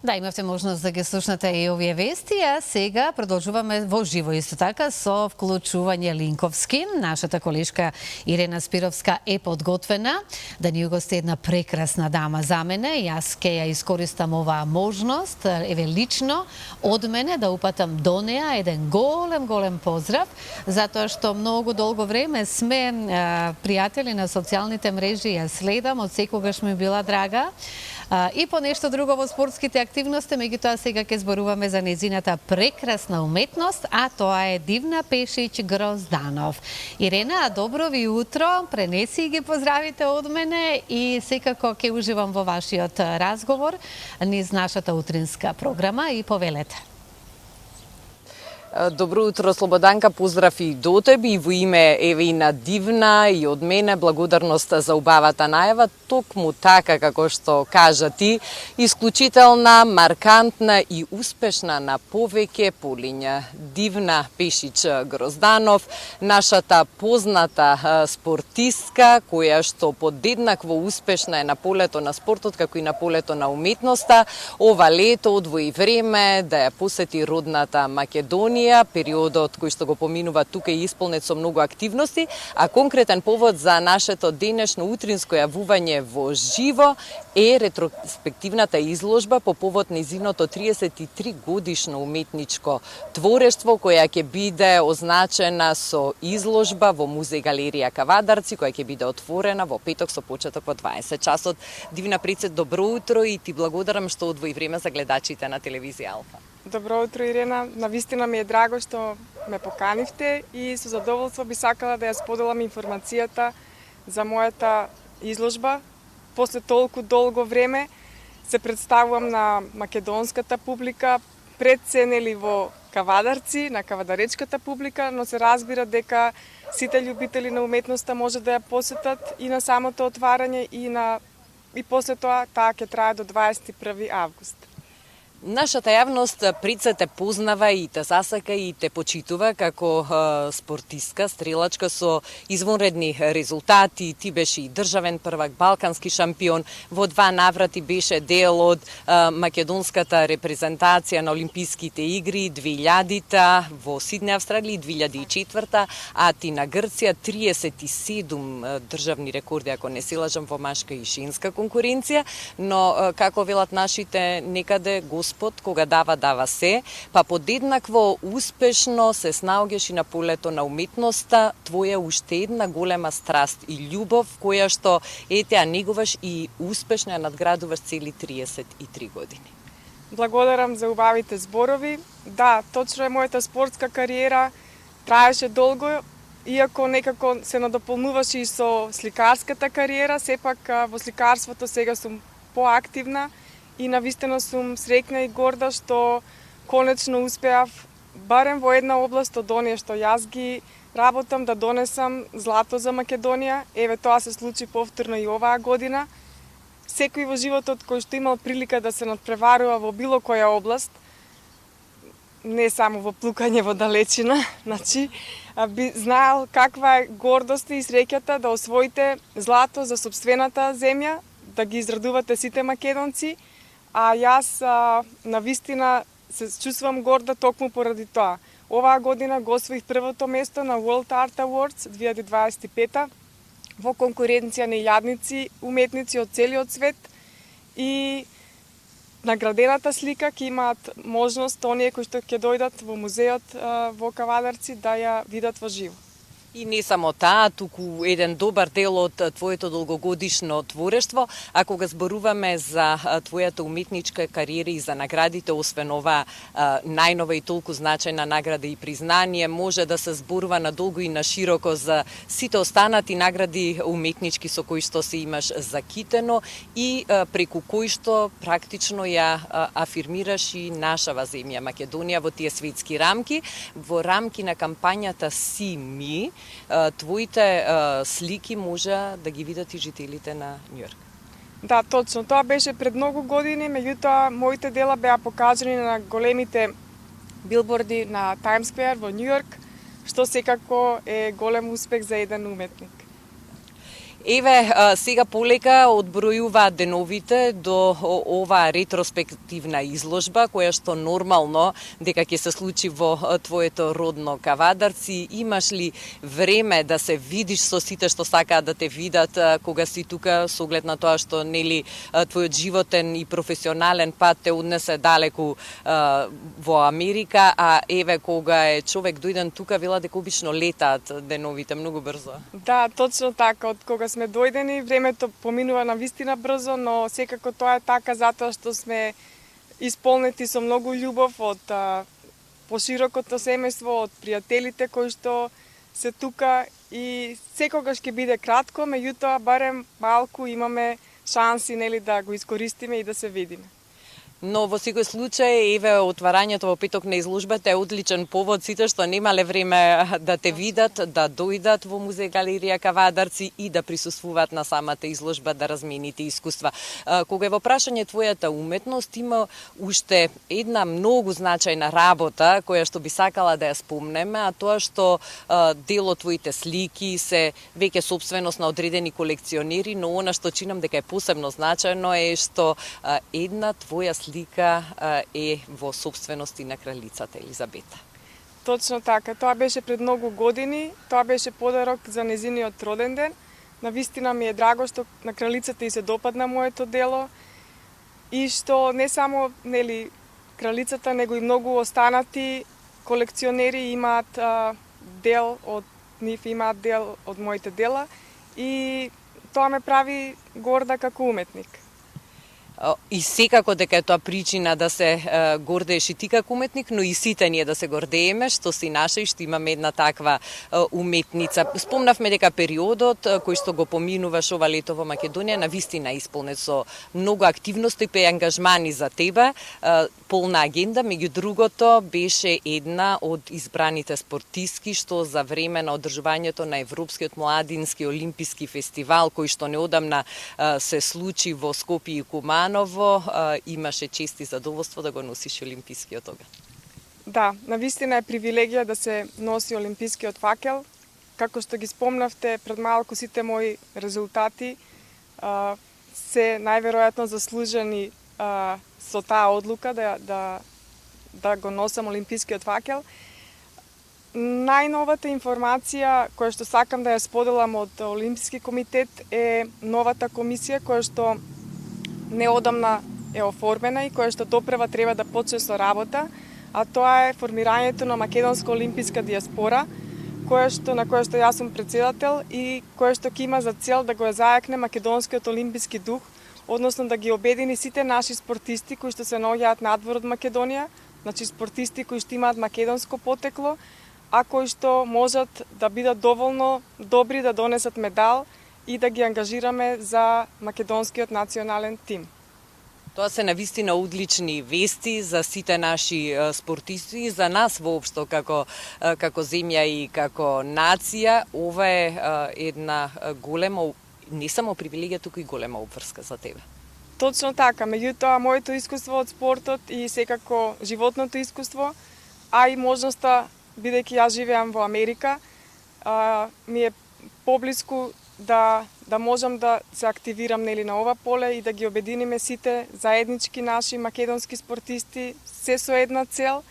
Да, имавте можност да ги слушнете и овие вести, а сега продолжуваме во живо исто така со вклучување Линковски. Нашата колешка Ирена Спировска е подготвена да ни угости една прекрасна дама за мене. Јас ќе ја искористам оваа можност, еве лично од мене да упатам до неа еден голем поздрав, затоа што многу долго време сме пријатели на социјалните мрежи, ја следам, од секогаш ми била драга. И по нешто друго во спортските активности, меѓутоа сега ќе зборуваме за незината прекрасна уметност, а тоа е Дивна Пешич Грозданов. Ирена, добро ви утро, пренеси ги поздравите од мене и секако ќе уживам во вашиот разговор низ нашата утринска програма и повелете. Добро утро, Слободанка, поздрав и до тебе и во име Евина Дивна и од мене благодарност за убавата најава, токму така како што кажа ти, исклучителна, маркантна и успешна на повеќе полиња. Дивна Пешич Грозданов, нашата позната спортистка, која што подеднакво успешна е на полето на спортот, како и на полето на уметноста, ова лето одвои време да ја посети родната Македонија. Периодот кој што го поминува тука е исполнет со многу активности, а конкретен повод за нашето денешно утринско јавување во живо е ретроспективната изложба по повод незиното 33 годишно уметничко творештво, која ќе биде означена со изложба во Музеј галерија Кавадарци, која ќе биде отворена во петок со почеток во 20 часот. Дивна Прицет, добро утро и ти благодарам што одвои време за гледачите на телевизија Алфа. Добро утро, Ирена. Навистина ми е драго што ме поканивте и со задоволство би сакала да ја споделам информацијата за мојата изложба. После толку долго време се представувам на македонската публика, пред се нели во Кавадарци, на кавадаречката публика, но се разбира дека сите љубители на уметноста може да ја посетат и на самото отварање и после тоа ќе трае до 21 август. Нашата јавност Прицет те познава и те засака и те почитува како спортистка, стрелачка со извонредни резултати. Ти беше и државен првак, балкански шампион, во 2 наврати беше дел од македонската репрезентација на Олимписките игри 2000-та во Сидне, Австралија, 2004-та, а ти на Грција 37 државни рекорди, ако не се лажам, во машка и женска конкуренција, но како велат нашите, некаде Господ кога дава се, па подеднакво успешно се снаоѓаш и на полето на уметноста, твоја уште една голема страст и љубов, која што ја негуваш и успешно ја надградуваш цели 33 години. Благодарам за убавите зборови. Да, точно е, мојата спортска кариера траеше долго, иако некако се надополнуваше и со сликарската кариера, сепак во сликарството сега сум поактивна. И навистина сум среќна и горда што конечно успеав барем во една област од оние што јас ги работам да донесам злато за Македонија. Еве тоа се случи повторно и оваа година. Секој во животот кој што имал прилика да се надпреварува во било која област, не само во плукање во далечина, значи би знаел каква е гордост и среќата да освоите злато за сопствената земја, да ги израдувате сите македонци. А јас навистина се чувствувам горда токму поради тоа. Оваа година го освоих првото место на World Art Awards 2025 во конкуренција на илјадници уметници од целиот свет и наградената слика ќе имаат можност оние кои што ќе дојдат во музеот во Кавадарци да ја видат во живо. И не само таа, туку еден добар дел од твоето долгогодишно творештво, а кога зборуваме за твојата уметничка кариера и за наградите, освен ова најнова и толку значајна награда и признание, може да се зборува надолго и на широко за сите останати награди уметнички со кои што се имаш закитено и преку кои што практично ја афирмираш и нашава земја Македонија во тие светски рамки, во рамки на кампањата Си ми. Твоите слики може да ги видат и жителите на Њујорк. Да, точно. Тоа беше пред многу години, меѓутоа моите дела беа покажани на големите билборди на Таймс Сквер во Њујорк, што секако е голем успех за еден уметник. Еве, сега полека одбројуваат деновите до оваа ретроспективна изложба, која што нормално дека ќе се случи во твоето родно Кавадарци. Имаш ли време да се видиш со сите што сакаат да те видат кога си тука, со оглед на тоа што нели твојот животен и професионален пат те однесе далеку во Америка, а еве кога е човек дојден тука, вела дека обично летаат деновите многу брзо. Да, точно така. Од кога сме дојдени, времето поминува навистина брзо, но секако тоа е така затоа што сме исполнети со многу љубов од поширокото семејство, од пријателите кои што се тука и секогаш ќе биде кратко, меѓутоа барем малку имаме шанси нели да го искористиме и да се видиме. Но во секој случај, еве, отварањето во петок на изложбата е одличен повод сите што немале време да те видат, да дојдат во Музеј галерија Кавадарци и да присуствуваат на самата изложба, да размените искуства. Кога е во прашање твојата уметност, има уште една многу значајна работа која што би сакала да ја спомнеме, а тоа што дел од твоите слики се веќе собственост на одредени колекционери, но она што чинам дека е посебно значајно е што една твоја слика е во собственост и на кралицата Елизабета. Точно така, тоа беше пред многу години, тоа беше подарок за незиниот роден ден. Навистина ми е драго што на кралицата и се допадна моето дело и што не само нели кралицата, него и многу останати колекционери имаат дел од нив, имаат дел од моите дела и тоа ме прави горда како уметник. И секако дека е тоа причина да се гордееш и ти како уметник, но и сите ние да се гордееме што си наша и што имаме една таква уметница. Спомнавме дека периодот кој што го поминуваш ова лето во Македонија навистина исполнет со многу активности и ангажмани за тебе, полна агенда, меѓу другото беше една од избраните спортистки што за време на одржувањето на Европскиот младински олимписки фестивал кој што неодамна се случи во Скопје и Куманово, имаше чест и задоволство да го носиш олимпискиот оган. Да, навистина е привилегија да се носи олимпискиот факел. Како што ги спомнавте пред малку, сите мои резултати се најверојатно заслужени со таа одлука да го носам олимпискиот факел. Најновата информација која што сакам да ја споделам од Олимписки комитет е новата комисија која што неодамна е оформена и која што допрева треба да почне со работа, а тоа е формирањето на македонска олимписка диаспора, на која што јас сум председател и која што ќе има за цел да го зајакне македонскиот олимписки дух, односно да ги обедини сите наши спортисти кои што се наоѓаат надвор од Македонија, значи спортисти кои што имаат македонско потекло, а кои што можат да бидат доволно добри да донесат медал и да ги ангажираме за македонскиот национален тим. Тоа се навистина одлични вести за сите наши спортисти и за нас воопшто како земја и како нација. Ова е една голема, не само привилегија, туку и голема обврска за тебе. Точно така, меѓутоа моето искуство од спортот и секако животното искуство, а и можноста, бидејќи јас живеам во Америка, ми е поблиску да можам да се активирам нели на ова поле и да ги обединиме сите заеднички наши македонски спортисти се со една цел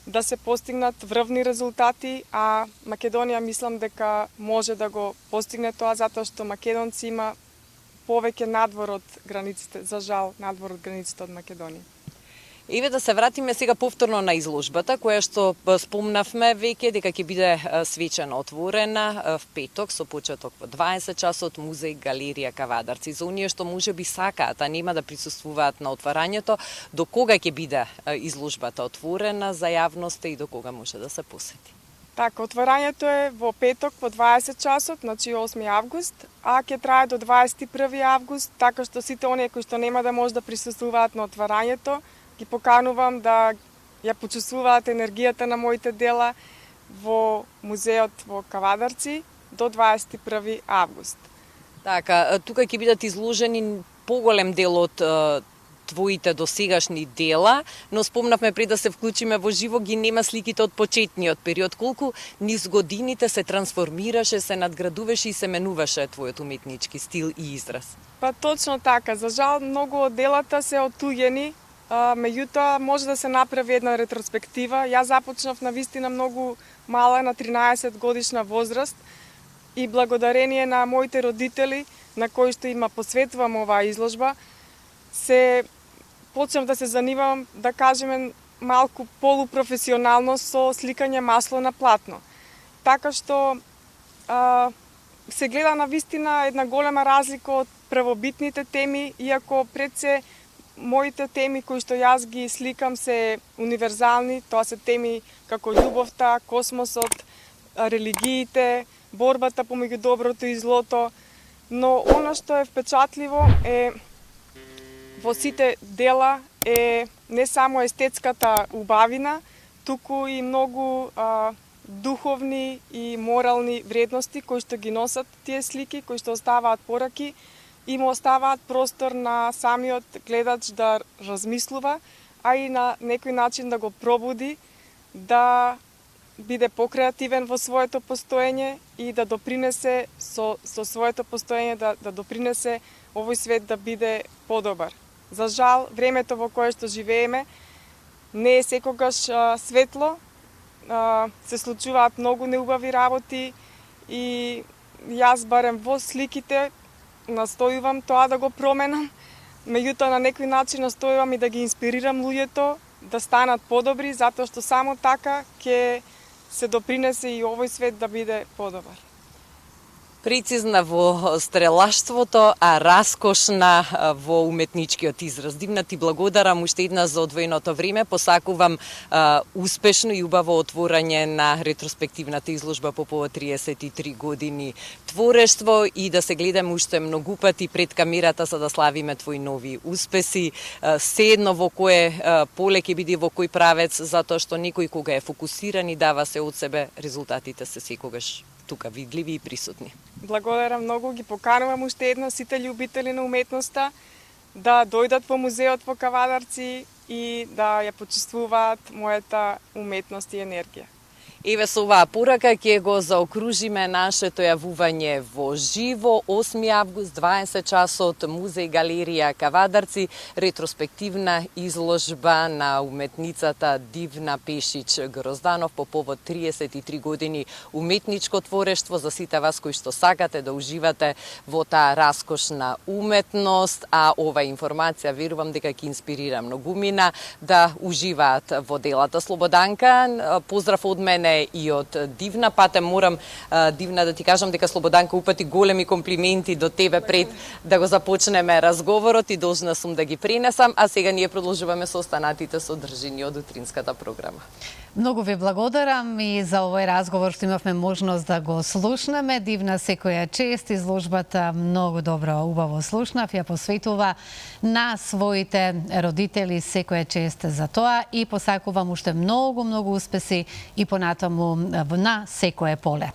да се постигнат врвни резултати, а Македонија мислам дека може да го постигне тоа затоа што македонци има повеќе надвор од границите, за жал, надвор од границите од Македонија. Еве да се вратиме сега повторно на изложбата, која што спомнавме веќе дека ќе биде свечено отворена в петок со почеток во 20 часот Музеј галерија Кавадарци. За оние што можеби сакаат, а нема да присуствуваат на отварањето, до кога ќе биде изложбата отворена за јавноста и до кога може да се посети? Така, отварањето е во петок во 20 часот, значи 8 август, а ќе трае до 21 август, така што сите оние кои што нема да може да присуствуваат на отварањето, ги поканувам да ја почувствуваат енергијата на моите дела во музеот во Кавадарци до 21 август. Така, тука ќе бидат изложени поголем дел од твоите досегашни дела, но спомнавме пред да се вклучиме во живо, ги нема сликите од почетниот период. Колку низ годините се трансформираше, се надградуваше и се менуваше твојот уметнички стил и израз? Па точно така. За жал, многу од делата се отуѓени, меѓутоа може да се направи една ретроспектива. Јас започнав на вистина многу мала, на 13 годишна возраст, и благодарение на моите родители, на кои што има посветувам оваа изложба, се почнав да се занимавам, да кажеме, малку полупрофесионално со сликање масло на платно. Така што се гледа на вистина една голема разлика од првобитните теми, иако пред се моите теми кои што јас ги сликам се универзални, тоа се теми како љубовта, космосот, религиите, борбата помеѓу доброто и злото, но она што е впечатливо е во сите дела е не само естетската убавина, туку и многу духовни и морални вредности кои што ги носат тие слики, кои што оставаат пораки и му оставаат простор на самиот гледач да размислува, а и на некој начин да го пробуди, да биде покреативен во своето постоење и да допринесе со своето постоење да допринесе овој свет да биде подобар. За жал, времето во кое што живееме не е секогаш светло, се случуваат многу неубави работи и јас барем во сликите настојувам тоа да го променам, меѓутоа на некој начин настојувам и да ги инспирирам луѓето да станат подобри, затоа што само така ќе се допринесе и овој свет да биде подобар. Прецизна во стрелаштвото, а раскошна во уметничкиот израз. Дивна, ти благодарам уште една за одвоеното време. Посакувам успешно и убаво отворање на ретроспективната изложба по повод 33 години творештво и да се гледаме уште многу пати пред камерата за да славиме твои нови успеси. Седно во кое поле ќе биде во кој правец, затоа што некој кога е фокусиран и дава се од себе, резултатите се секогаш тука видливи и присутни. Благодарам многу, ги поканувам уште едно сите љубители на уметноста да дојдат во музеот во Кавадарци и да ја почувствуваат мојата уметност и енергија. Еве со оваа порака ќе го заокружиме нашето јавување во живо 8 август 20 часот музеј галерија Кавадарци, ретроспективна изложба на уметницата Дивна Пешич Грозданов по повод 33 години уметничко творештво за сите вас кои што сакате да уживате во таа раскошна уметност, а ова информација верувам дека ќе инспирира многумина да уживаат во делата. Слободанка, поздрав од мене и од Дивна. Патем морам, Дивна, да ти кажам дека Слободанка упати големи комплименти до тебе пред да го започнеме разговорот и должна сум да ги пренесам, а сега ние продолжуваме со останатите содржини од утринската програма. Многу ви благодарам и за овој разговор што имавме можност да го слушнеме. Дивна секоја чест, изложбата многу добро, убаво слушнав, ја посветува на своите родители, секоја чест за тоа и посакувам уште многу успеси и понатаму на секое поле.